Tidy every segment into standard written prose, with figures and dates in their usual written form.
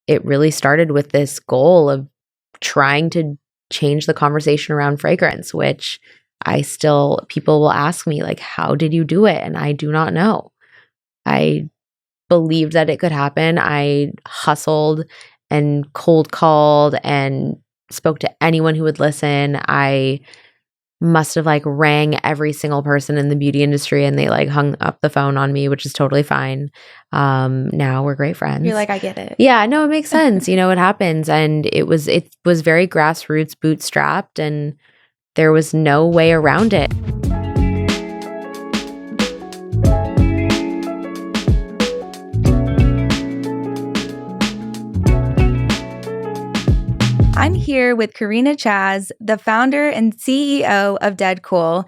it really started with this goal of trying to change the conversation around fragrance, which people will ask me, like, how did you do it? And I do not know. I believed that it could happen. I hustled and cold called and spoke to anyone who would listen. I must have like rang every single person in the beauty industry and they like hung up the phone on me, which is totally fine. Now we're great friends. You're like, I get it. Yeah, no, it makes sense. It happens. And it was very grassroots, bootstrapped, and there was no way around it. I'm here with Carina Chaz, the founder and CEO of DedCool.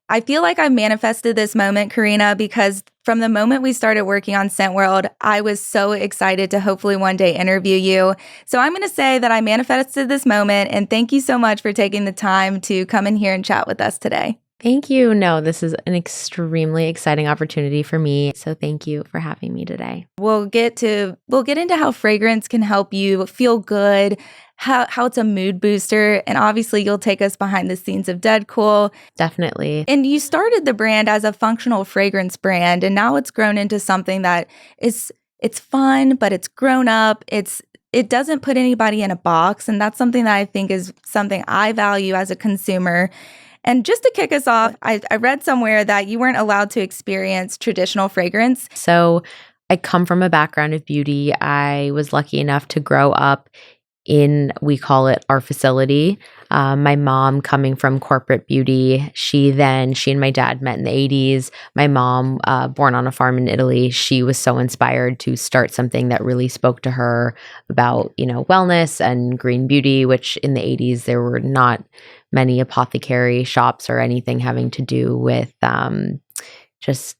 I feel like I manifested this moment, Carina, because from the moment we started working on Scent World, I was so excited to hopefully one day interview you. So I'm going to say that I manifested this moment, and thank you so much for taking the time to come in here and chat with us today. Thank you. No, this is an extremely exciting opportunity for me. So thank you for having me today. We'll get into how fragrance can help you feel good, how it's a mood booster, and obviously you'll take us behind the scenes of DedCool. Definitely. And you started the brand as a functional fragrance brand, and now it's grown into something that it's fun, but it's grown up. It doesn't put anybody in a box, and that's something that I think is something I value as a consumer. And just to kick us off, I read somewhere that you weren't allowed to experience traditional fragrance. So I come from a background of beauty. I was lucky enough to grow up in, we call it our facility. My mom coming from corporate beauty, she and my dad met in the 80s. My mom, born on a farm in Italy, she was so inspired to start something that really spoke to her about, wellness and green beauty, which in the 80s, there were not many apothecary shops or anything having to do with just,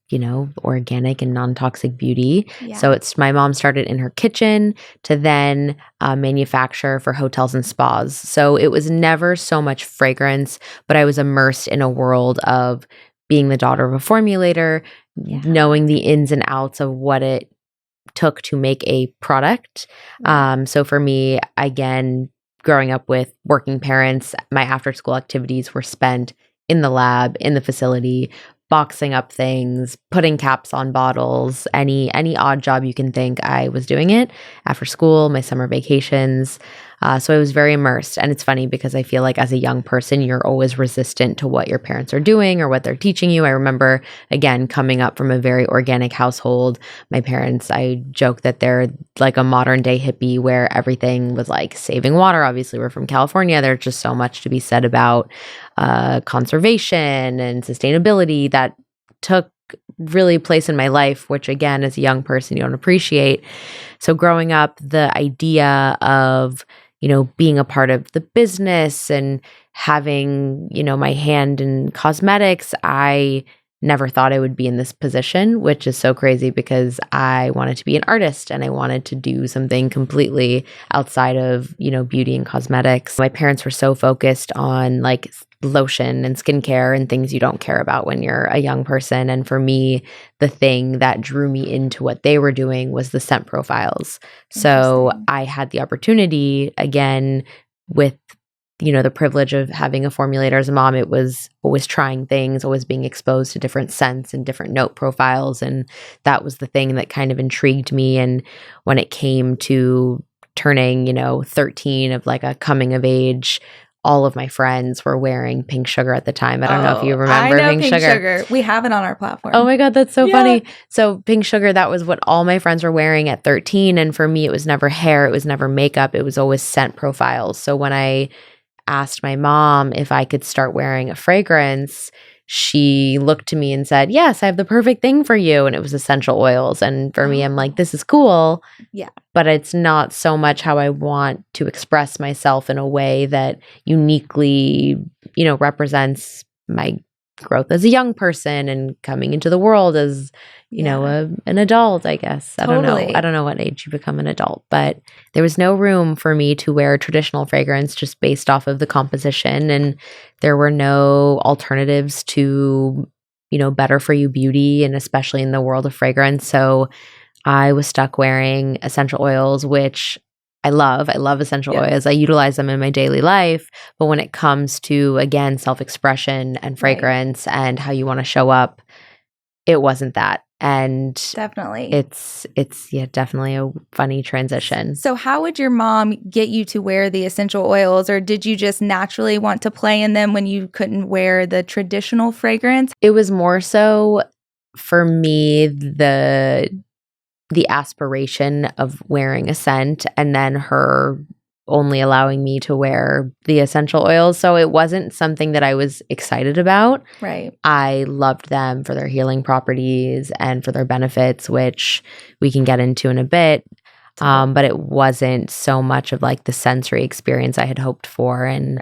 organic and non-toxic beauty. Yeah. So my mom started in her kitchen to then manufacture for hotels and spas. So it was never so much fragrance, but I was immersed in a world of being the daughter of a formulator, knowing the ins and outs of what it took to make a product. So for me, again, growing up with working parents, my after-school activities were spent in the lab, in the facility, boxing up things, putting caps on bottles, any odd job you can think, I was doing it after school, my summer vacations. So I was very immersed. And it's funny because I feel like as a young person, you're always resistant to what your parents are doing or what they're teaching you. I remember, again, coming up from a very organic household. My parents, I joke that they're like a modern day hippie where everything was like saving water. Obviously, we're from California. There's just so much to be said about conservation and sustainability that took really place in my life, which again, as a young person, you don't appreciate. So growing up, the idea of being a part of the business and having, my hand in cosmetics, I never thought I would be in this position, which is so crazy because I wanted to be an artist and I wanted to do something completely outside of, beauty and cosmetics. My parents were so focused on like lotion and skincare and things you don't care about when you're a young person. And for me, the thing that drew me into what they were doing was the scent profiles. So I had the opportunity, again, with the privilege of having a formulator as a mom. It was always trying things, always being exposed to different scents and different note profiles. And that was the thing that kind of intrigued me. And when it came to turning, 13 of like a coming of age, all of my friends were wearing Pink Sugar at the time. I don't know if you remember Pink Sugar. We have it on our platform. Oh my God, that's so funny. So Pink Sugar, that was what all my friends were wearing at 13. And for me, it was never hair. It was never makeup. It was always scent profiles. So when I asked my mom if I could start wearing a fragrance, she looked to me and said, yes, I have the perfect thing for you. And it was essential oils. And for me, I'm like, this is cool. Yeah. But it's not so much how I want to express myself in a way that uniquely, represents my growth as a young person and coming into the world as, an adult, I guess. Totally. I don't know what age you become an adult, but there was no room for me to wear traditional fragrance just based off of the composition. And there were no alternatives to, better for you beauty, and especially in the world of fragrance. So I was stuck wearing essential oils, which I love essential oils. I utilize them in my daily life. But when it comes to, again, self-expression and fragrance and how you want to show up, it wasn't that. And definitely, it's definitely a funny transition. So how would your mom get you to wear the essential oils, or did you just naturally want to play in them when you couldn't wear the traditional fragrance? It was more so for me, the aspiration of wearing a scent, and then her only allowing me to wear the essential oils. So it wasn't something that I was excited about. Right. I loved them for their healing properties and for their benefits, which we can get into in a bit. But it wasn't so much of like the sensory experience I had hoped for. And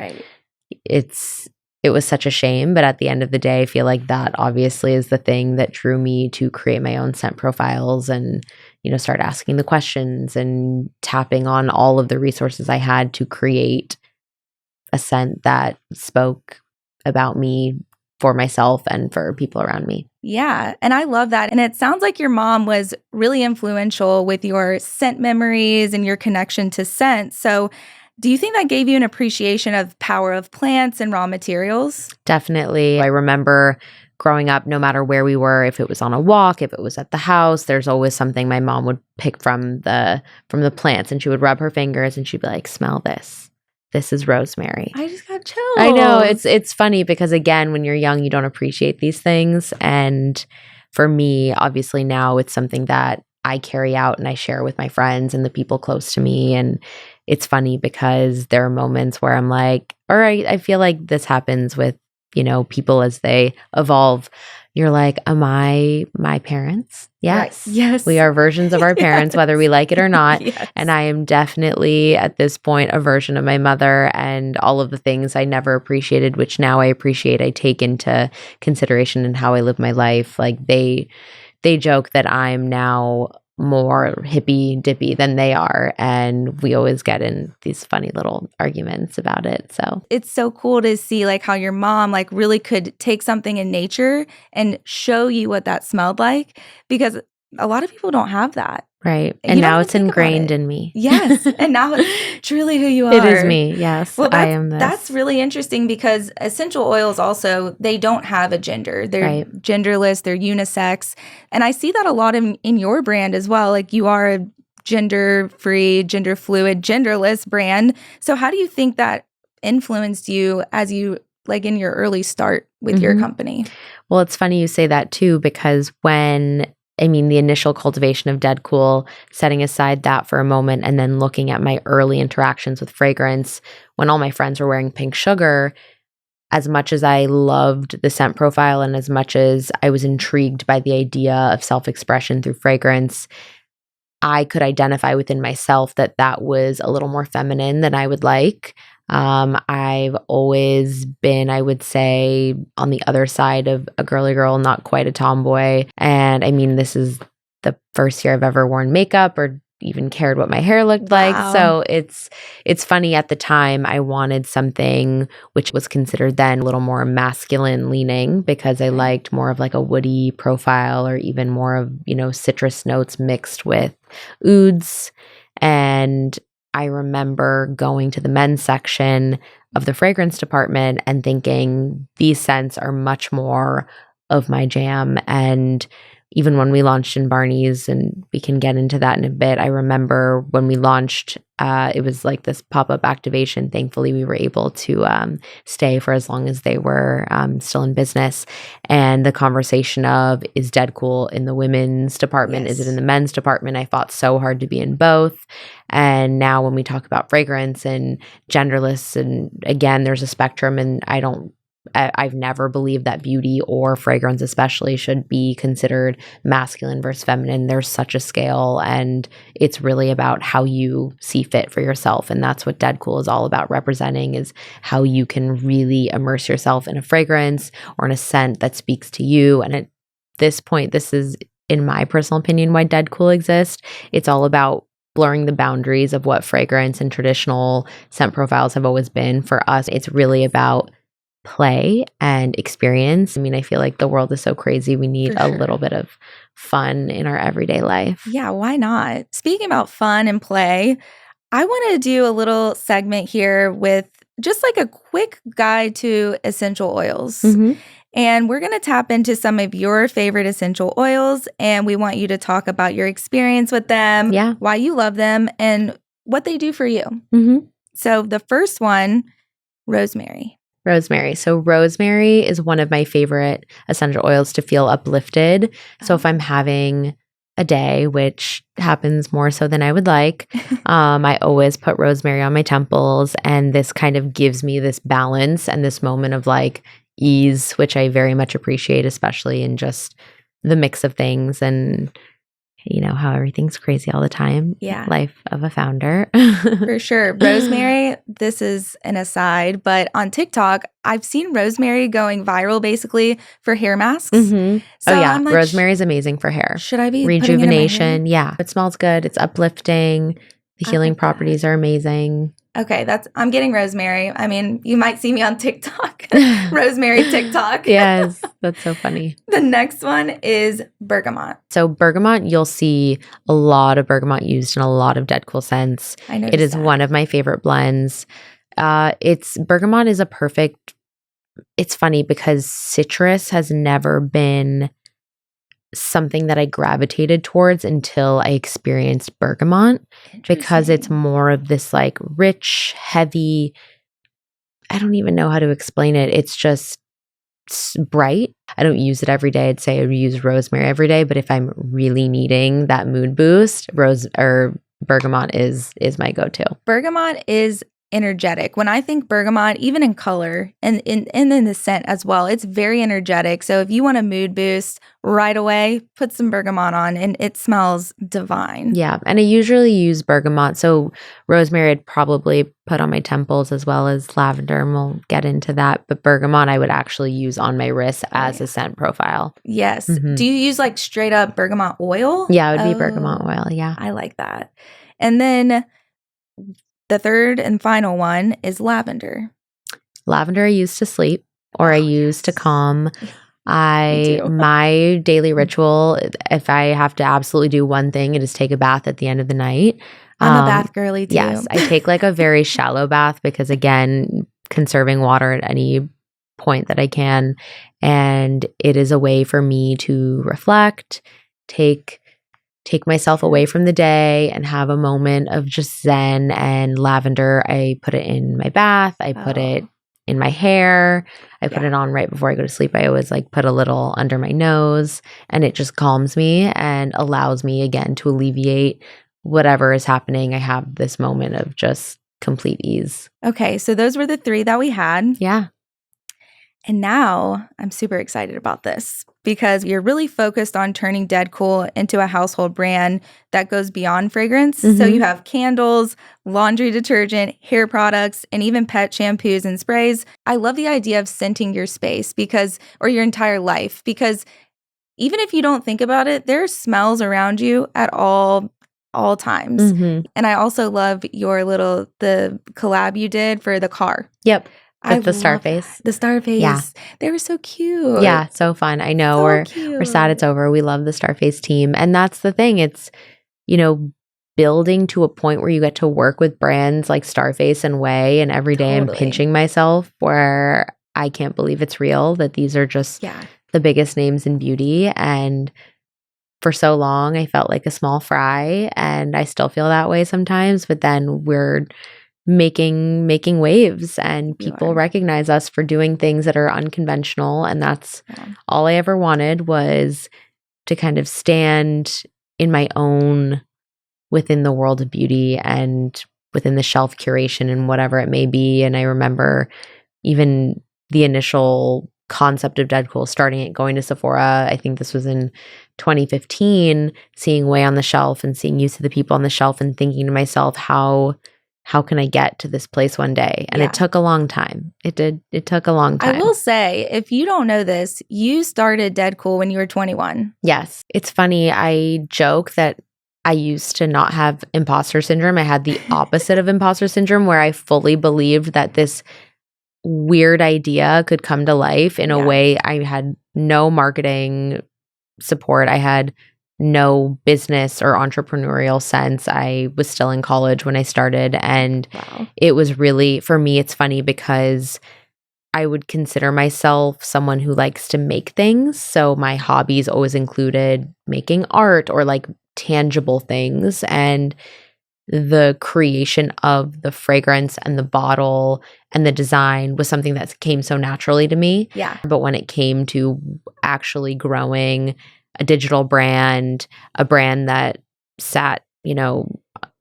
it was such a shame. But at the end of the day, I feel like that obviously is the thing that drew me to create my own scent profiles and, start asking the questions and tapping on all of the resources I had to create a scent that spoke about me for myself and for people around me. Yeah. And I love that. And it sounds like your mom was really influential with your scent memories and your connection to scent. So do you think that gave you an appreciation of power of plants and raw materials? Definitely. I remember growing up, no matter where we were, if it was on a walk, if it was at the house, there's always something my mom would pick from the plants, and she would rub her fingers and she'd be like, smell this. This is rosemary. I just got chills. I know. It's funny because, again, when you're young, you don't appreciate these things. And for me, obviously now it's something that I carry out and I share with my friends and the people close to me. And it's funny because there are moments where I'm like, all right, I feel like this happens with, people as they evolve. You're like, am I my parents? Yes. Right. Yes. We are versions of our parents, Yes. whether we like it or not. Yes. And I am definitely at this point a version of my mother, and all of the things I never appreciated, which now I appreciate, I take into consideration in how I live my life. Like they joke that I'm now more hippy dippy than they are, and we always get in these funny little arguments about it. So it's so cool to see like how your mom like really could take something in nature and show you what that smelled like, because a lot of people don't have that. Right. And now it's ingrained in me. Yes. And now it's truly who you are. It is me. Yes. Well, I am this. That's really interesting because essential oils also, they don't have a gender. They're genderless, they're unisex. And I see that a lot in your brand as well. Like you are a gender-free, gender-fluid, genderless brand. So how do you think that influenced you as you, like in your early start with your company? Well, it's funny you say that too, because the initial cultivation of DedCool, setting aside that for a moment and then looking at my early interactions with fragrance, when all my friends were wearing pink sugar, as much as I loved the scent profile and as much as I was intrigued by the idea of self-expression through fragrance, I could identify within myself that was a little more feminine than I would like. I've always been, I would say, on the other side of a girly girl, not quite a tomboy. And this is the first year I've ever worn makeup or even cared what my hair looked like. So it's funny, at the time I wanted something which was considered then a little more masculine leaning, because I liked more of like a woody profile, or even more of, citrus notes mixed with ouds. And I remember going to the men's section of the fragrance department and thinking these scents are much more of my jam. And even when we launched in Barneys, and we can get into that in a bit, I remember when we launched, it was like this pop-up activation. Thankfully, we were able to stay for as long as they were still in business. And the conversation of, is DedCool in the women's department? Yes. Is it in the men's department? I fought so hard to be in both. And now when we talk about fragrance and genderless, and again, there's a spectrum, and I've never believed that beauty or fragrance especially should be considered masculine versus feminine. There's such a scale, and it's really about how you see fit for yourself. And that's what DedCool is all about representing, is how you can really immerse yourself in a fragrance or in a scent that speaks to you. And at this point, this is, in my personal opinion, why DedCool exists. It's all about blurring the boundaries of what fragrance and traditional scent profiles have always been. For us, it's really about play and experience. I feel like the world is so crazy. We need a little bit of fun in our everyday life. Yeah, why not? Speaking about fun and play, I want to do a little segment here with just like a quick guide to essential oils. Mm-hmm. And we're going to tap into some of your favorite essential oils. And we want you to talk about your experience with them, Yeah. why you love them, and what they do for you. Mm-hmm. So the first one, rosemary. Rosemary. So rosemary is one of my favorite essential oils to feel uplifted. So if I'm having a day, which happens more so than I would like, I always put rosemary on my temples, and this kind of gives me this balance and this moment of like ease, which I very much appreciate, especially in just the mix of things and you know how everything's crazy all the time. Yeah. Life of a founder. For sure. Rosemary, this is an aside, but on TikTok, I've seen rosemary going viral basically for hair masks. Mm-hmm. So oh yeah, I'm like, rosemary is amazing for hair. Should I be rejuvenation? Yeah, it smells good. It's uplifting. The healing like properties are amazing. Okay, I'm getting rosemary. I mean, you might see me on TikTok, rosemary TikTok. Yes, that's so funny. The next one is bergamot. So bergamot, you'll see a lot of bergamot used in a lot of DedCool scents. I know it is one of my favorite blends. Bergamot is a perfect. It's funny because citrus has never been something that I gravitated towards until I experienced bergamot, because it's more of this like rich, heavy, I don't even know how to explain it. It's just bright. I don't use it every day. I'd say I would use rosemary every day, but if I'm really needing that mood boost, bergamot is my go-to. Bergamot is energetic. When I think bergamot, even in color and in the scent as well, it's very energetic. So if you want a mood boost right away, put some bergamot on and it smells divine. Yeah. And I usually use bergamot. So rosemary I'd probably put on my temples as well as lavender, and we'll get into that. But bergamot I would actually use on my wrist as a scent profile. Yes. Mm-hmm. Do you use like straight up bergamot oil? Yeah, it would be bergamot oil. Yeah. I like that. And then the third and final one is lavender. Lavender I use to sleep, or I use to calm. My daily ritual, if I have to absolutely do one thing, it is take a bath at the end of the night. I'm a bath girly too. Yes, I take like a very shallow bath because again, conserving water at any point that I can, and it is a way for me to reflect, take myself away from the day and have a moment of just zen. And lavender, I put it in my bath. I put it in my hair. I put it on right before I go to sleep. I always like put a little under my nose, and it just calms me and allows me again to alleviate whatever is happening. I have this moment of just complete ease. Okay, so those were the three that we had. Yeah. And now I'm super excited about this because you're really focused on turning DedCool into a household brand that goes beyond fragrance. Mm-hmm. So you have candles, laundry detergent, hair products, and even pet shampoos and sprays. I love the idea of scenting your space or your entire life, because even if you don't think about it, there are smells around you at all times. Mm-hmm. And I also love the collab you did for the car. Yep. With the Starface. The Starface. Yeah. They were so cute. Yeah, so fun. I know we're sad it's over. We love the Starface team. And that's the thing. It's, building to a point where you get to work with brands like Starface and Ouai, and every day I'm pinching myself where I can't believe it's real, that these are just the biggest names in beauty. And for so long, I felt like a small fry, and I still feel that way sometimes. But then we're making waves, and people recognize us for doing things that are unconventional. And that's all I ever wanted, was to kind of stand in my own within the world of beauty and within the shelf curation and whatever it may be. And I remember even the initial concept of DedCool, starting it, going to Sephora. I think this was in 2015, seeing Ouai on the shelf and seeing use of the people on the shelf and thinking to myself, how can I get to this place one day? And it took a long time. It did. It took a long time. I will say, if you don't know this, you started DedCool when you were 21. Yes. It's funny. I joke that I used to not have imposter syndrome. I had the opposite of imposter syndrome, where I fully believed that this weird idea could come to life in a way. I had no marketing support. I had no business or entrepreneurial sense. I was still in college when I started, and it was really, for me, it's funny because I would consider myself someone who likes to make things. So my hobbies always included making art or like tangible things, and the creation of the fragrance and the bottle and the design was something that came so naturally to me. Yeah. But when it came to actually growing a digital brand, a brand that sat,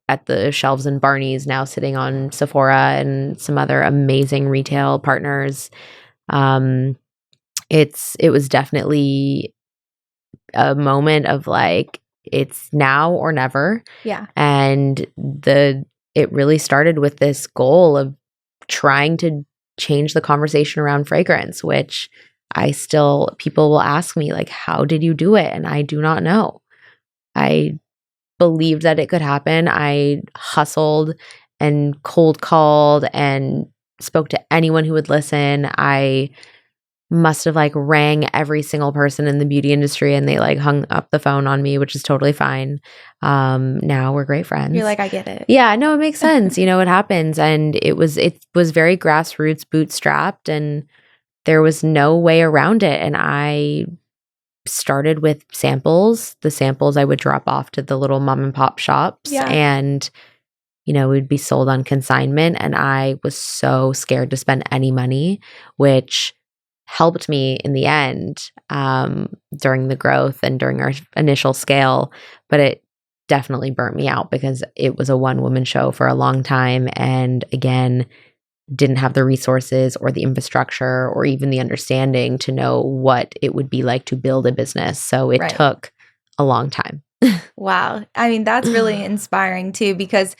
at the shelves in Barneys, now sitting on Sephora and some other amazing retail partners, it was definitely a moment of like, it's now or never. Yeah. And it really started with this goal of trying to change the conversation around fragrance, which people will ask me, like, how did you do it? And I do not know. I believed that it could happen. I hustled and cold called and spoke to anyone who would listen. I must have like rang every single person in the beauty industry, and they like hung up the phone on me, which is totally fine. Now we're great friends. You're like, I get it. Yeah, no, it makes sense. It happens. And it was very grassroots, bootstrapped, and there was no way around it. And I started with samples. The samples I would drop off to the little mom and pop shops, and would be sold on consignment. And I was so scared to spend any money, which helped me in the end during the growth and during our initial scale. But it definitely burnt me out because it was a one-woman show for a long time. And again, didn't have the resources or the infrastructure or even the understanding to know what it would be like to build a business. So it took a long time. Wow. I mean, that's really inspiring too, because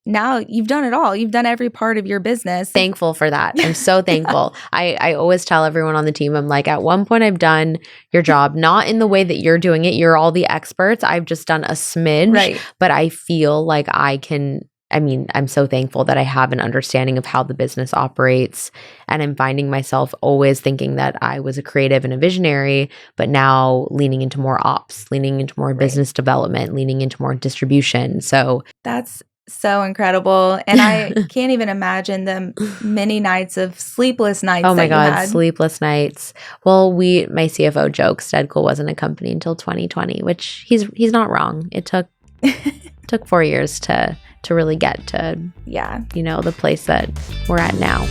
now you've done it all. You've done every part of your business. Thankful for that. I'm so thankful. I always tell everyone on the team, I'm like, at one point I've done your job, not in the way that you're doing it. You're all the experts. I've just done a smidge, but I feel like I'm so thankful that I have an understanding of how the business operates. And I'm finding myself always thinking that I was a creative and a visionary, but now leaning into more ops, leaning into more business development, leaning into more distribution. So that's so incredible. And I can't even imagine the many nights of sleepless nights. Oh my God, sleepless nights. Well, my CFO jokes DedCool wasn't a company until 2020, which he's not wrong. It took 4 years to really get to the place that we're at now.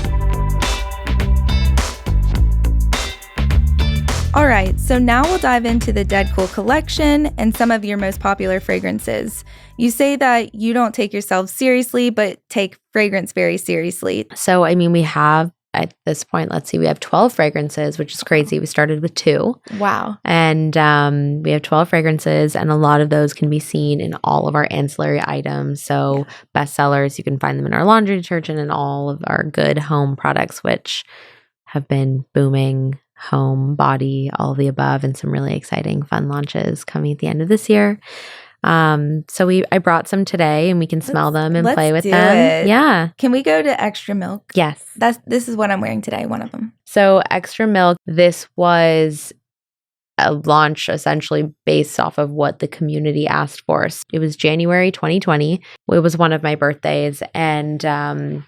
All right, so now we'll dive into the DedCool collection and some of your most popular fragrances. You say that you don't take yourself seriously, but take fragrance very seriously. So, we have, at this point, we have 12 fragrances, which is crazy. We started with 2. Wow. And we have 12 fragrances, and a lot of those can be seen in all of our ancillary items. So bestsellers, you can find them in our laundry detergent and all of our good home products, which have been booming. Home, body, all of the above, and some really exciting fun launches coming at the end of this year. So I brought some today, and we can smell them and play with them. Yeah. Can we go to Xtra Milk? Yes. This is what I'm wearing today, one of them. So Xtra Milk, this was a launch essentially based off of what the community asked for. It was January 2020. It was one of my birthdays, and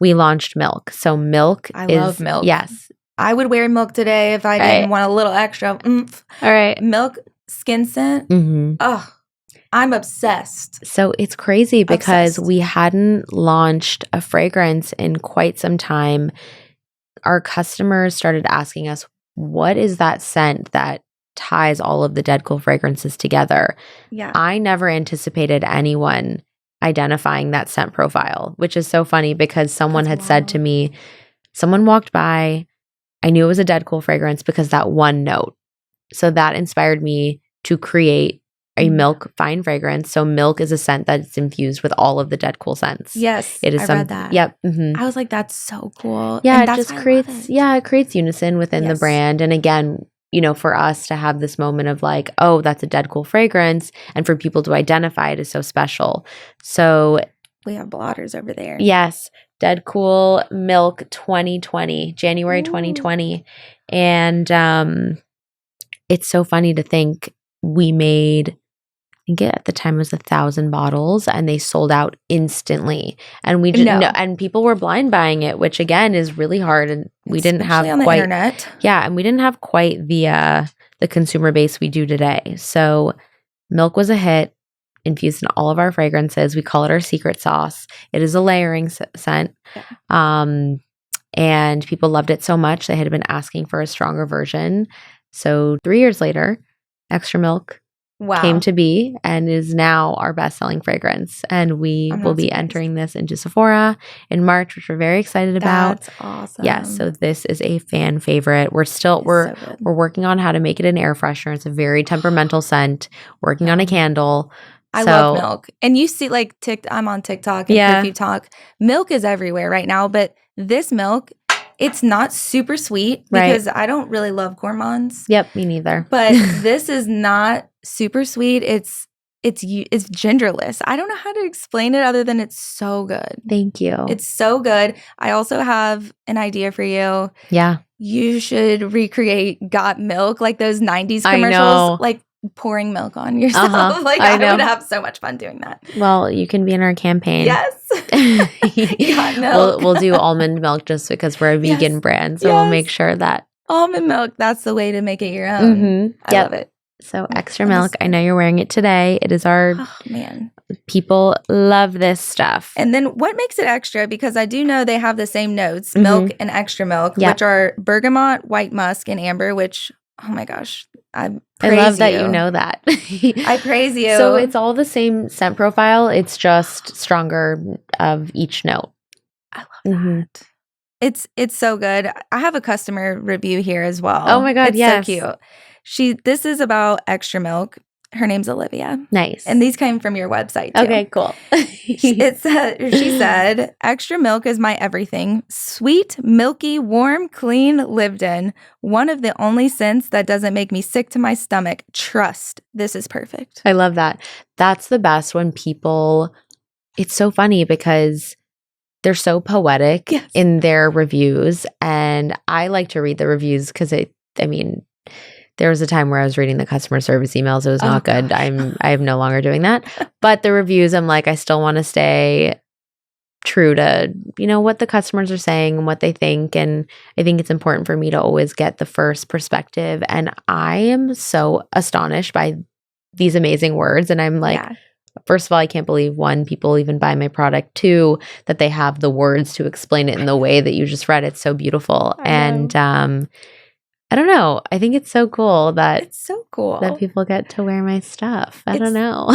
we launched Milk. So Milk I love Milk. Yes. I would wear Milk today if I didn't want a little extra oomph. All right. Milk skin scent. Mm-hmm. Oh, I'm obsessed. So it's crazy because we hadn't launched a fragrance in quite some time. Our customers started asking us, what is that scent that ties all of the DedCool fragrances together? Yeah. I never anticipated anyone identifying that scent profile, which is so funny because someone had said to me, someone walked by, I knew it was a DedCool fragrance because that one note. So that inspired me to create a Milk fine fragrance. So Milk is a scent that's infused with all of the DedCool scents. Yes, it is. I read that. Yep. Mm-hmm. I was like, that's so cool. Yeah, it just creates. Yeah, it creates unison within the brand. And again, for us to have this moment of like, oh, that's a DedCool fragrance, and for people to identify it is so special. So we have blotters over there. Yes. DedCool Milk 2020, January 2020. And it's so funny to think we made, I think at the time it was 1,000 bottles, and they sold out instantly. And we just and people were blind buying it, which again is really hard. And we didn't have on the quite internet. Yeah, and we didn't have quite the consumer base we do today. So Milk was a hit, infused in all of our fragrances. We call it our secret sauce. It is a layering scent. Yeah. And people loved it so much they had been asking for a stronger version. So 3 years later, Xtra Milk came to be and is now our best-selling fragrance. And we will be entering this into Sephora in March, which we're very excited about. That's awesome. Yes, so this is a fan favorite. We're working on how to make it an air freshener. It's a very temperamental scent. Working on a candle. I love Milk. And you see, like, I'm on TikTok and Perfume Talk. Milk is everywhere right now, but this Milk, it's not super sweet because I don't really love gourmands. Yep, me neither. But this is not super sweet. It's genderless. I don't know how to explain it other than it's so good. Thank you. It's so good. I also have an idea for you. Yeah. You should recreate Got Milk, like those 90s commercials. I know. Like pouring milk on yourself. Like I would have so much fun doing that. Well, you can be in our campaign. Yes. Got Milk. We'll do almond milk just because we're a vegan brand. So we'll make sure that almond milk, that's the way to make it your own. Mm-hmm. I love it. So Xtra Milk, I know you're wearing it today. It is our man. People love this stuff. And then what makes it extra? Because I do know they have the same notes, Milk and Xtra Milk, which are bergamot, white musk, and amber, which, oh my gosh, I love that you know that. I praise you. So it's all the same scent profile. It's just stronger of each note. I love that. It's so good. I have a customer review here as well. Oh my God, it's so cute. This is about Xtra Milk. Her name's Olivia. Nice. And these came from your website, too. Okay, cool. She said, Xtra Milk is my everything. Sweet, milky, warm, clean, lived in. One of the only scents that doesn't make me sick to my stomach. Trust. This is perfect. I love that. That's the best when people, it's so funny because they're so poetic in their reviews. And I like to read the reviews because there was a time where I was reading the customer service emails. It was not good. I am no longer doing that. But the reviews, I'm like, I still want to stay true to, what the customers are saying and what they think. And I think it's important for me to always get the first perspective. And I am so astonished by these amazing words. And I'm like, first of all, I can't believe, one, people even buy my product. Two, that they have the words to explain it in the way that you just read. It's so beautiful. I don't know. I think it's so cool that people get to wear my stuff. I don't know.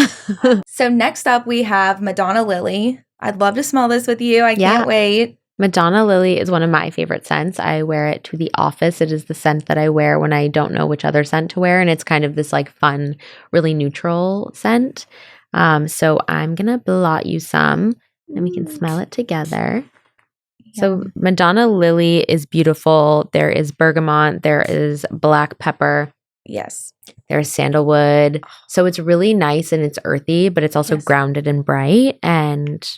So next up we have Madonna Lilly. I'd love to smell this with you. I can't wait. Madonna Lilly is one of my favorite scents. I wear it to the office. It is the scent that I wear when I don't know which other scent to wear. And it's kind of this like fun, really neutral scent. So I'm going to blot you some and we can smell it together. So Madonna Lilly is beautiful. There is bergamot. There is black pepper. Yes. There's sandalwood. So it's really nice and it's earthy, but it's also grounded and bright. And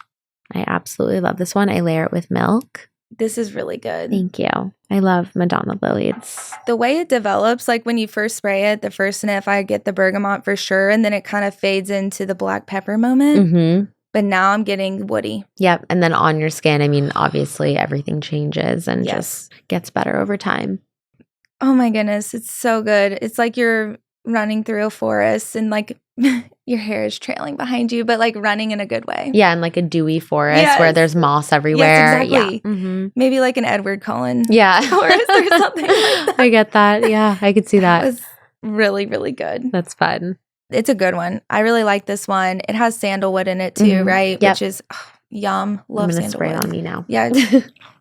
I absolutely love this one. I layer it with milk. This is really good. Thank you. I love Madonna Lilly. It's the way it develops, like when you first spray it, the first sniff, I get the bergamot for sure. And then it kind of fades into the black pepper moment. Mm-hmm. But now I'm getting woody. Yep. And then on your skin, obviously everything changes and just gets better over time. Oh my goodness. It's so good. It's like you're running through a forest and like your hair is trailing behind you, but like running in a good way. Yeah. And like a dewy forest where there's moss everywhere. Yes, exactly. Yeah. Mm-hmm. Maybe like an Edward Cullen forest or something like that. I get that. Yeah. I could see that. It was really, really good. That's fun. It's a good one. I really like this one. It has sandalwood in it too, right? Yep. Which is yum. Love sandalwood. Spray it on me now. Yeah.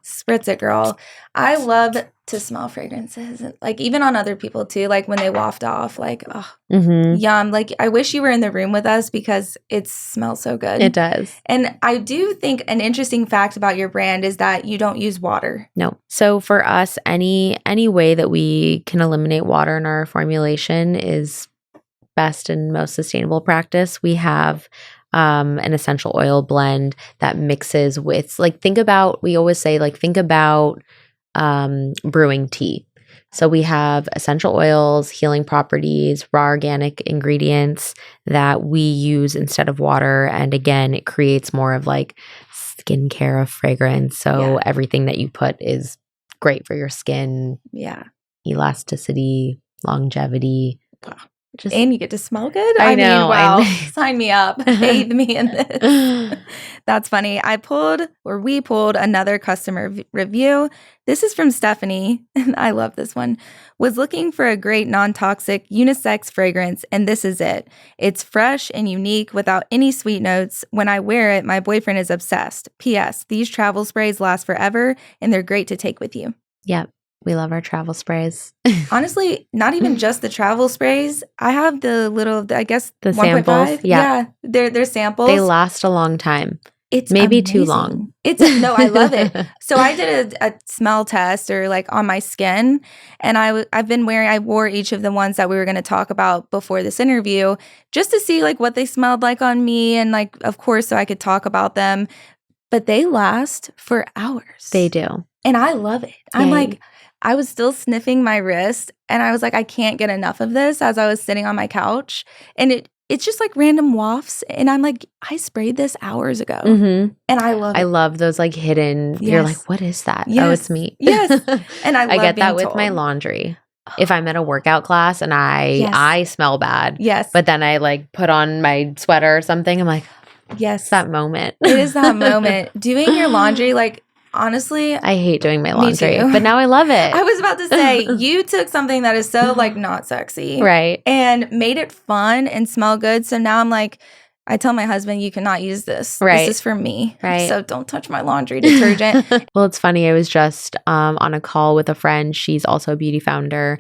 Spritz it, girl. I love to smell fragrances. Like even on other people too. Like when they waft off, like, yum. Like I wish you were in the room with us because it smells so good. It does. And I do think an interesting fact about your brand is that you don't use water. No. So for us, any way that we can eliminate water in our formulation is best and most sustainable practice. We have an essential oil blend that mixes with, like, we always say, like, think about brewing tea. So we have essential oils, healing properties, raw organic ingredients that we use instead of water. And again, it creates more of like skincare of fragrance. So everything that you put is great for your skin. Yeah. Elasticity, longevity. And you get to smell good. I know. Mean, wow. Sign me up. Bathe me in this. That's funny. We pulled another customer review. This is from Stephanie. And I love this one. Was looking for a great non-toxic unisex fragrance, and this is it. It's fresh and unique without any sweet notes. When I wear it, my boyfriend is obsessed. P.S. These travel sprays last forever, and they're great to take with you. Yep. We love our travel sprays. Honestly, not even just the travel sprays. I have the little, I guess, the 1.5. samples. Yeah, they're samples. They last a long time. It's maybe amazing. Too long. No, I love it. So I did a smell test or like on my skin, and I wore each of the ones that we were going to talk about before this interview just to see like what they smelled like on me, and like, of course, so I could talk about them. But they last for hours. They do. And I love it. I'm like, I was still sniffing my wrist, and I was like, I can't get enough of this as I was sitting on my couch. And it's just like random wafts. And I'm like, I sprayed this hours ago. Mm-hmm. And I love it. I love those like hidden, you're like, what is that? Yes. Oh, it's me. Yes. And I get that with told. my laundry. If I'm at a workout class and I smell bad. Yes. But then I like put on my sweater or something, I'm like, yes. It's that moment. It is that moment. Doing your laundry, like, honestly, I hate doing my laundry, but now I love it. I was about to say, you took something that is so like not sexy, right, and made it fun and smell good. So now I'm like, I tell my husband, you cannot use this. Right. This is for me. Right. So don't touch my laundry detergent. Well, it's funny. I was just on a call with a friend. She's also a beauty founder.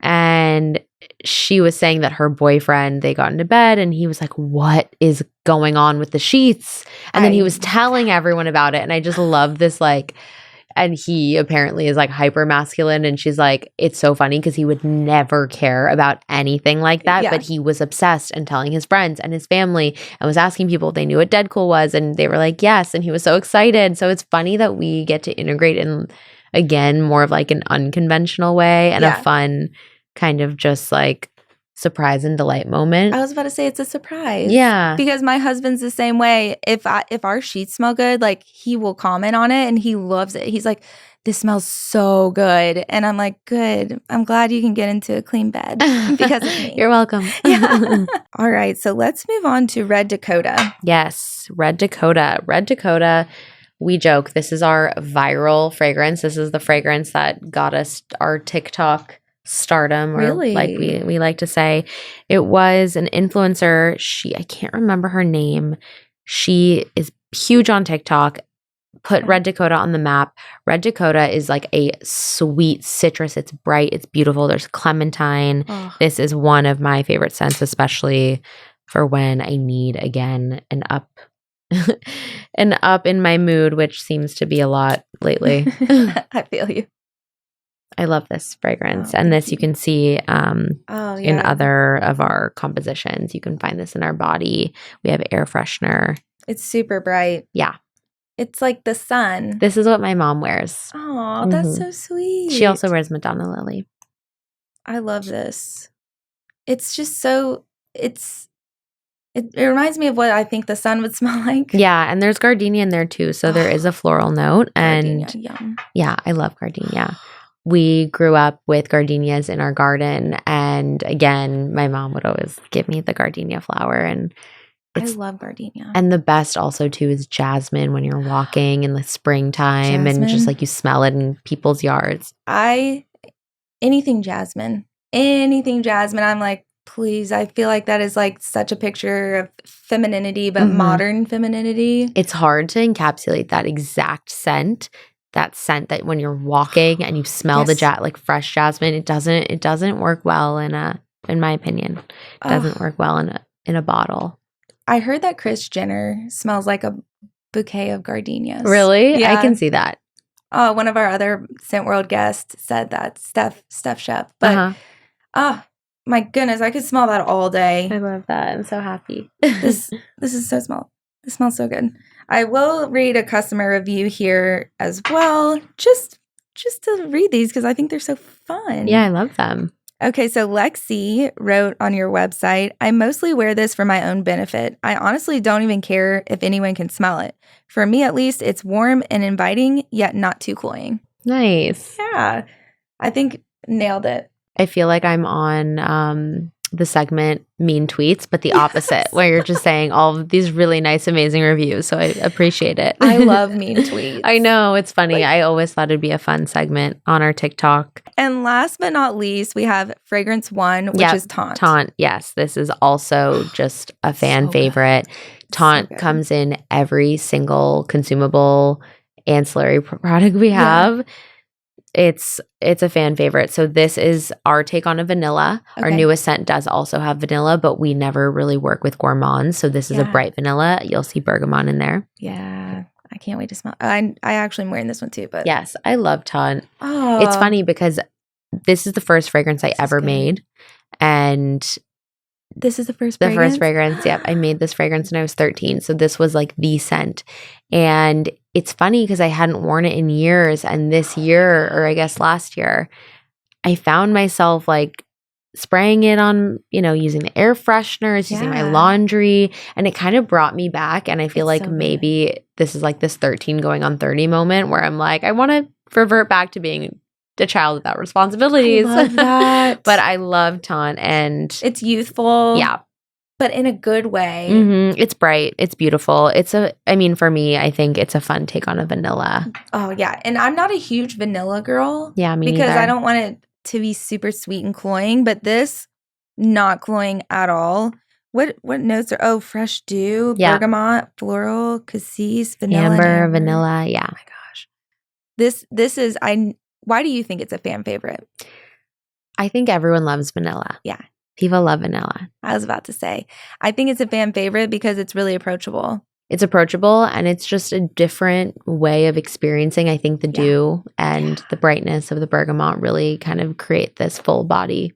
And she was saying that her boyfriend, they got into bed and he was like, what is going on with the sheets? And then he was telling everyone about it. And I just love this, like, and he apparently is like hyper masculine. And she's like, it's so funny because he would never care about anything like that. Yeah. But he was obsessed and telling his friends and his family and was asking people if they knew what DedCool was. And they were like, yes. And he was so excited. So it's funny that we get to integrate in, again, more of like an unconventional way and a fun kind of just like surprise and delight moment. I was about to say it's a surprise. Yeah. Because my husband's the same way. If our sheets smell good, like he will comment on it and he loves it. He's like, this smells so good. And I'm like, good. I'm glad you can get into a clean bed because of me. You're welcome. Yeah. All right. So let's move on to Red Dakota. Yes. Red Dakota. Red Dakota. We joke, this is our viral fragrance. This is the fragrance that got us our TikTok stardom, or like we like to say. It was an influencer. I can't remember her name. She is huge on TikTok. Put Red Dakota on the map. Red Dakota is like a sweet citrus. It's bright. It's beautiful. There's clementine. Oh. This is one of my favorite scents, especially for when I need, again, an up in my mood, which seems to be a lot lately. I feel you. I love this fragrance. And this you can see in other of our compositions. You can find this in our body. We have air freshener. It's super bright. Yeah. It's like the sun. This is what my mom wears. Oh, that's so sweet. She also wears Madonna Lilly. I love this. It's just so, it reminds me of what I think the sun would smell like. Yeah, and there's gardenia in there too. So there is a floral note. And gardenia, yum. Yeah, I love gardenia. We grew up with gardenias in our garden. And again, my mom would always give me the gardenia flower. And I love gardenia. And the best also too is jasmine when you're walking in the springtime and just like you smell it in people's yards. Anything jasmine. I'm like, please. I feel like that is like such a picture of femininity, but modern femininity. It's hard to encapsulate that exact scent. That scent that when you're walking and you smell the like fresh jasmine, it doesn't work well in my opinion. It doesn't work well in a bottle. I heard that Kris Jenner smells like a bouquet of gardenias. Really? Yeah. I can see that. One of our other Scent World guests said that, Steph Shep. But my goodness, I could smell that all day. I love that. I'm so happy. This is so small. It smells so good. I will read a customer review here as well. Just just to read these because I think they're so fun. Yeah, I love them. Okay, so Lexi wrote on your website, I mostly wear this for my own benefit. I honestly don't even care if anyone can smell it. For me, at least, it's warm and inviting, yet not too cloying. Nice. Yeah, I think nailed it. I feel like I'm on the segment Mean Tweets, but the opposite, where you're just saying all of these really nice, amazing reviews. So I appreciate it. I love mean tweets. I know, it's funny. I always thought it'd be a fun segment on our TikTok. And last but not least, we have Fragrance One, which is Taunt. Taunt, yes. This is also just a fan favorite. Taunt comes in every single consumable ancillary product we have. It's a fan favorite. So this is our take on a vanilla. Okay. Our newest scent does also have vanilla, but we never really work with gourmands. So this is a bright vanilla. You'll see bergamot in there. Yeah. I can't wait to smell. I actually am wearing this one too. But yes, I love Taunt. Oh. It's funny because this is the first fragrance I ever made. And this is the first fragrance? The first fragrance. Yep. I made this fragrance when I was 13. So this was like the scent. And it's funny because I hadn't worn it in years. And this year, or I guess last year, I found myself like spraying it on, using the air fresheners, using my laundry. And it kind of brought me back. And I feel like so maybe this is like this 13 going on 30 moment where I'm like, I want to revert back to being a child without responsibilities. I love that. But I love Taunt, and it's youthful. Yeah. But in a good way. Mm-hmm. It's bright. It's beautiful. For me, I think it's a fun take on a vanilla. Oh, yeah. And I'm not a huge vanilla girl. Yeah, me because neither. I don't want it to be super sweet and cloying, but this, not cloying at all. What notes are, fresh dew, bergamot, floral, cassis, vanilla. Amber, vanilla, yeah. Oh my gosh. This is, why do you think it's a fan favorite? I think everyone loves vanilla. Yeah. People love vanilla. I was about to say. I think it's a fan favorite because it's really approachable. It's approachable, and it's just a different way of experiencing, I think, the dew and the brightness of the bergamot really kind of create this full body.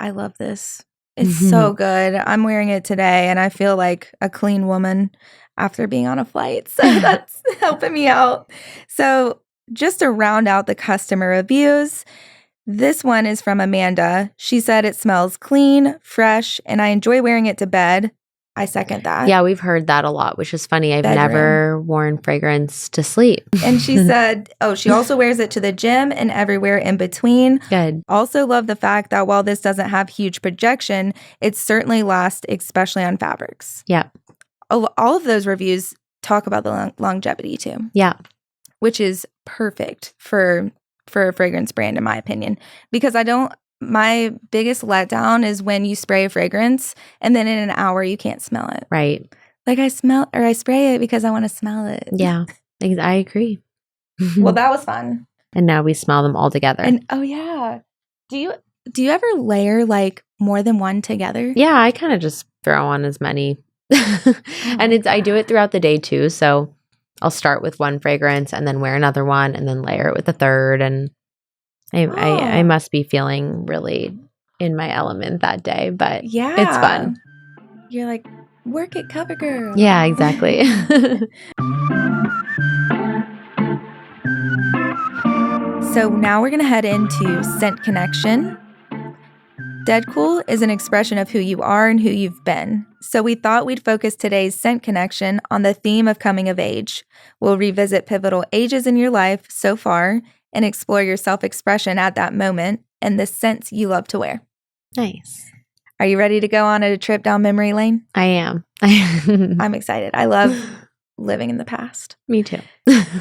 I love this. It's so good. I'm wearing it today, and I feel like a clean woman after being on a flight. So that's helping me out. So just to round out the customer reviews, this one is from Amanda. She said it smells clean, fresh, and I enjoy wearing it to bed. I second that. Yeah, we've heard that a lot, which is funny. I've never worn fragrance to sleep. And she said, she also wears it to the gym and everywhere in between. Good. Also love the fact that while this doesn't have huge projection, it certainly lasts, especially on fabrics. Yeah. All of those reviews talk about the longevity too. Yeah. Which is perfect for a fragrance brand, in my opinion, because my biggest letdown is when you spray a fragrance and then in an hour you can't smell it. Right. Like I spray it because I want to smell it. Yeah, I agree. Well, that was fun. And now we smell them all together. And yeah. Do you ever layer like more than one together? Yeah, I kind of just throw on as many. And I do it throughout the day too. So I'll start with one fragrance and then wear another one and then layer it with a third. And I must be feeling really in my element that day, but it's fun. You're like, work it, cover girl. Yeah, exactly. So now we're going to head into scent connection. DedCool is an expression of who you are and who you've been. So we thought we'd focus today's scent connection on the theme of coming of age. We'll revisit pivotal ages in your life so far and explore your self-expression at that moment and the scents you love to wear. Nice. Are you ready to go on a trip down memory lane? I am. I'm excited. I love living in the past. Me too.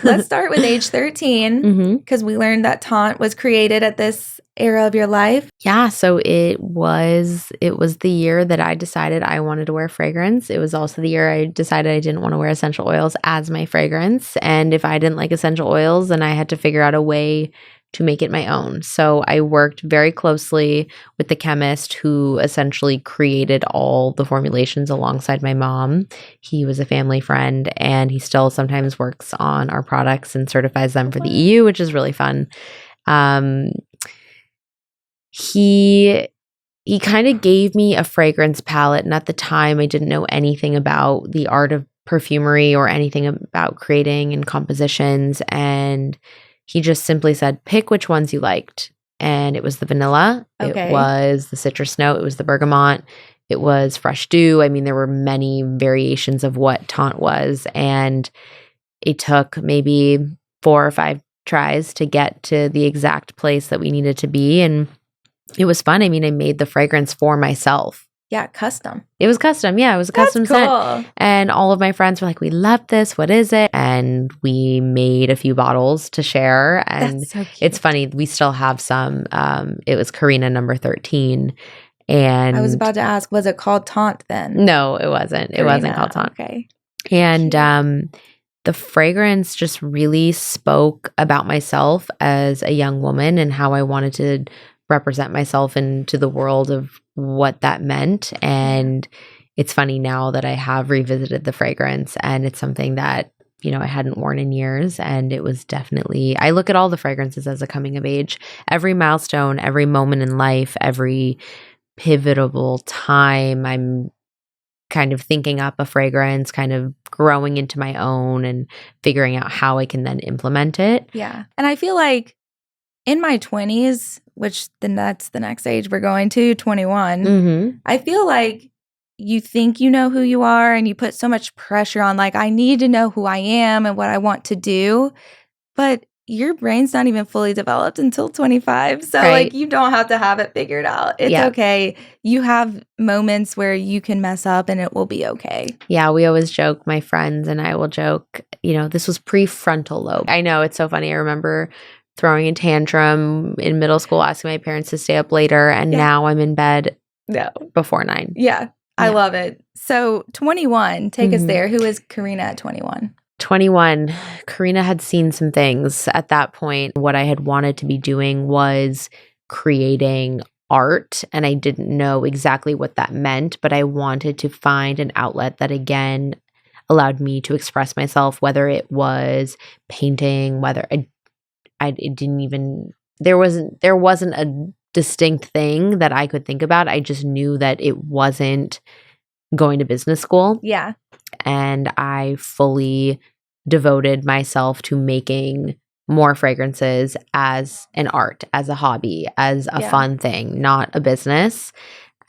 Let's start with age 13 because we learned that Taunt was created at this era of your life. Yeah, so it was the year that I decided I wanted to wear fragrance. It was also the year I decided I didn't want to wear essential oils as my fragrance. And if I didn't like essential oils, then I had to figure out a way to make it my own. So I worked very closely with the chemist who essentially created all the formulations alongside my mom. He was a family friend, and he still sometimes works on our products and certifies them for the EU, which is really fun. He kind of gave me a fragrance palette, and at the time I didn't know anything about the art of perfumery or anything about creating and compositions, and he just simply said, pick which ones you liked. And it was the vanilla. Okay. It was the citrus note. It was the bergamot. It was fresh dew. I mean, there were many variations of what Taunt was. And it took maybe 4 or 5 tries to get to the exact place that we needed to be. And it was fun. I mean, I made the fragrance for myself. Yeah, custom. It was custom. Yeah, it was a custom scent. And all of my friends were like, we love this. What is it? And we made a few bottles to share. And That's so cute. it's funny. We still have some. It was Carina number 13. And I was about to ask, was it called Taunt then? No, it wasn't. It wasn't called Taunt. Okay. And the fragrance just really spoke about myself as a young woman and how I wanted to represent myself into the world of what that meant. And it's funny now that I have revisited the fragrance, and it's something that, you know, I hadn't worn in years. And it was definitely, I look at all the fragrances as a coming of age. Every milestone, every moment in life, every pivotal time, I'm kind of thinking up a fragrance, kind of growing into my own and figuring out how I can then implement it. Yeah. And I feel like in my 20s, which then that's the next age we're going to, 21, I feel like you think you know who you are and you put so much pressure on, like, I need to know who I am and what I want to do. But your brain's not even fully developed until 25. So, like, you don't have to have it figured out. It's okay. You have moments where you can mess up and it will be okay. Yeah, we always joke, my friends and I will joke, you know, this was prefrontal lobe. I know, it's so funny. I remember throwing a tantrum in middle school, asking my parents to stay up later. And now I'm in bed before 9. Yeah, I love it. So 21, take us there. Who is Carina at 21? 21, Carina had seen some things at that point. What I had wanted to be doing was creating art, and I didn't know exactly what that meant, but I wanted to find an outlet that, again, allowed me to express myself, whether it was painting, whether it didn't even, there wasn't a distinct thing that I could think about. I just knew that it wasn't going to business school. Yeah. And I fully devoted myself to making more fragrances as an art, as a hobby, as a fun thing, not a business.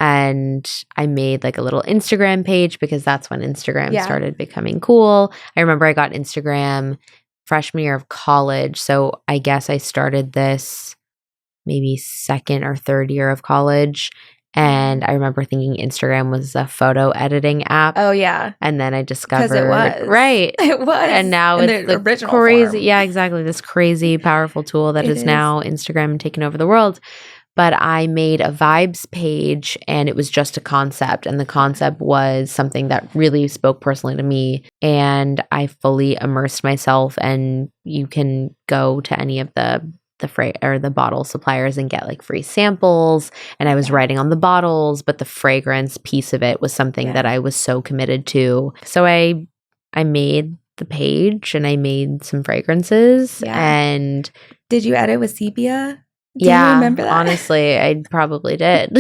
And I made like a little Instagram page because that's when Instagram started becoming cool. I remember I got Instagram freshman year of college. So I guess I started this maybe second or third year of college. And I remember thinking Instagram was a photo editing app. Oh, yeah. And then I discovered. Because it was. Right. It was. And now it's the original crazy. form. Yeah, exactly. This crazy, powerful tool that is now Instagram taking over the world. But I made a vibes page, and it was just a concept. And the concept was something that really spoke personally to me. And I fully immersed myself. And you can go to any of the bottle suppliers and get like free samples. And I was writing on the bottles, but the fragrance piece of it was something that I was so committed to. So I made the page and I made some fragrances. And did you edit with sepia? Do you remember that? Honestly, I probably did.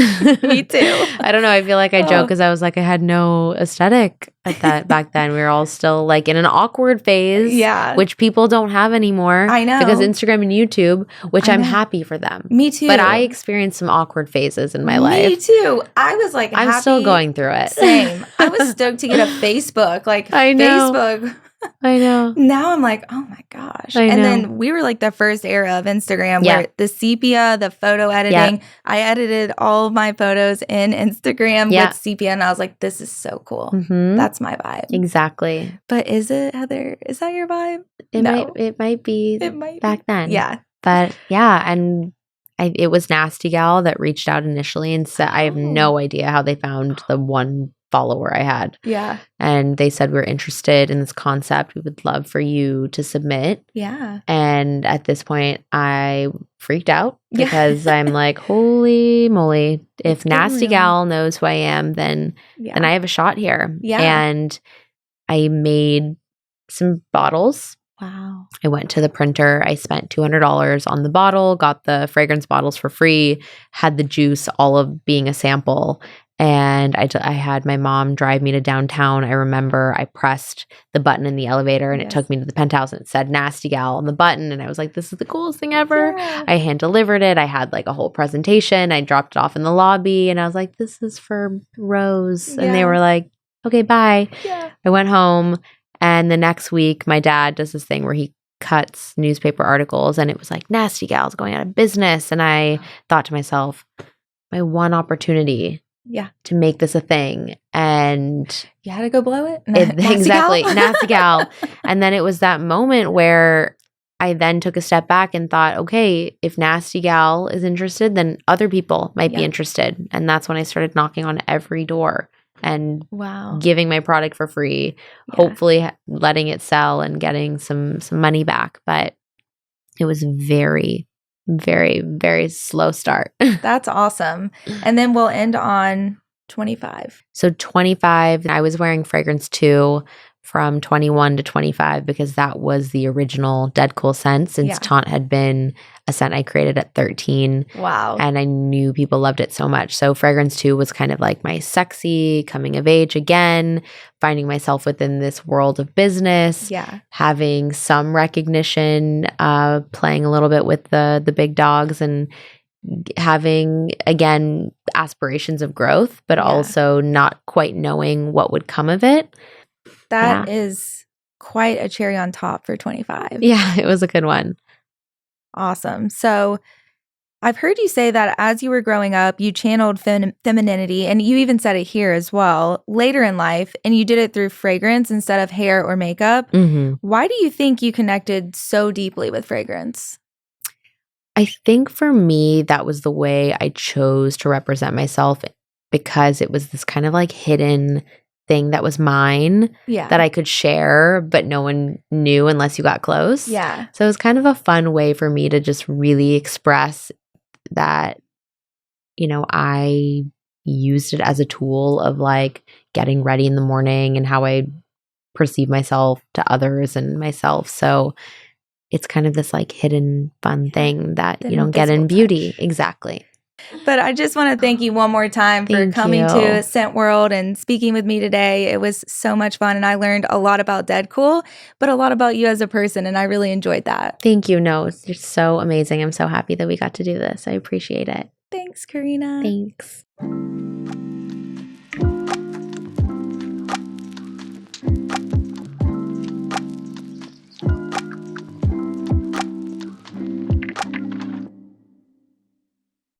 Me too. I don't know. I feel like I joke because I was like, I had no aesthetic at that back then. We were all still like in an awkward phase, which people don't have anymore. I know. Because Instagram and YouTube, which I'm happy for them. Me too. But I experienced some awkward phases in my life. Me too. I was like, I'm still going through it. Same. I was stoked to get a Facebook. Like, I know. Facebook. I know. Now I'm like, oh my gosh. And then we were like the first era of Instagram where the sepia, the photo editing, I edited all of my photos in Instagram with sepia. And I was like, this is so cool. That's my vibe. Exactly. But is it, Heather? Is that your vibe? It might be back then. Yeah. But yeah. And it was Nasty Gal that reached out initially and said, I have no idea how they found the one follower I had. Yeah. And they said, we're interested in this concept. We would love for you to submit. Yeah. And at this point, I freaked out because I'm like, holy moly, if Nasty Gal knows who I am, then I have a shot here. Yeah. And I made some bottles. Wow. I went to the printer. I spent $200 on the bottle, got the fragrance bottles for free, had the juice, all of being a sample. And I had my mom drive me to downtown. I remember I pressed the button in the elevator and it took me to the penthouse and it said Nasty Gal on the button. And I was like, this is the coolest thing ever. Yeah. I hand delivered it. I had like a whole presentation. I dropped it off in the lobby and I was like, this is for Rose. And they were like, okay, bye. Yeah. I went home and the next week my dad does this thing where he cuts newspaper articles and it was like Nasty Gal's going out of business. And I thought to myself, my one opportunity to make this a thing. And you had to go blow it. Exactly. Nasty Gal. And then it was that moment where I then took a step back and thought, okay, if Nasty Gal is interested, then other people might be interested. And that's when I started knocking on every door and giving my product for free, hopefully letting it sell and getting some money back. But it was very, very, very slow start. That's awesome. And then we'll end on 25. So 25, I was wearing fragrance 2 from 21 to 25 because that was the original DedCool scent since Taunt had been a scent I created at 13. Wow. And I knew people loved it so much. So fragrance 2 was kind of like my sexy coming of age again, finding myself within this world of business, having some recognition, playing a little bit with the big dogs and having, again, aspirations of growth, but also not quite knowing what would come of it. That is quite a cherry on top for 25. Yeah, it was a good one. Awesome. So I've heard you say that as you were growing up, you channeled femininity, and you even said it here as well, later in life, and you did it through fragrance instead of hair or makeup. Why do you think you connected so deeply with fragrance? I think for me, that was the way I chose to represent myself because it was this kind of like hidden thing that was mine that I could share, but no one knew unless you got close. Yeah. So it was kind of a fun way for me to just really express that, you know, I used it as a tool of like getting ready in the morning and how I perceive myself to others and myself. So it's kind of this like hidden fun thing that you don't get in beauty. Exactly. But I just want to thank you one more time for coming to Scent World and speaking with me today. It was so much fun, and I learned a lot about DedCool, but a lot about you as a person, and I really enjoyed that. Thank you. No, you're so amazing. I'm so happy that we got to do this. I appreciate it. Thanks, Carina. Thanks.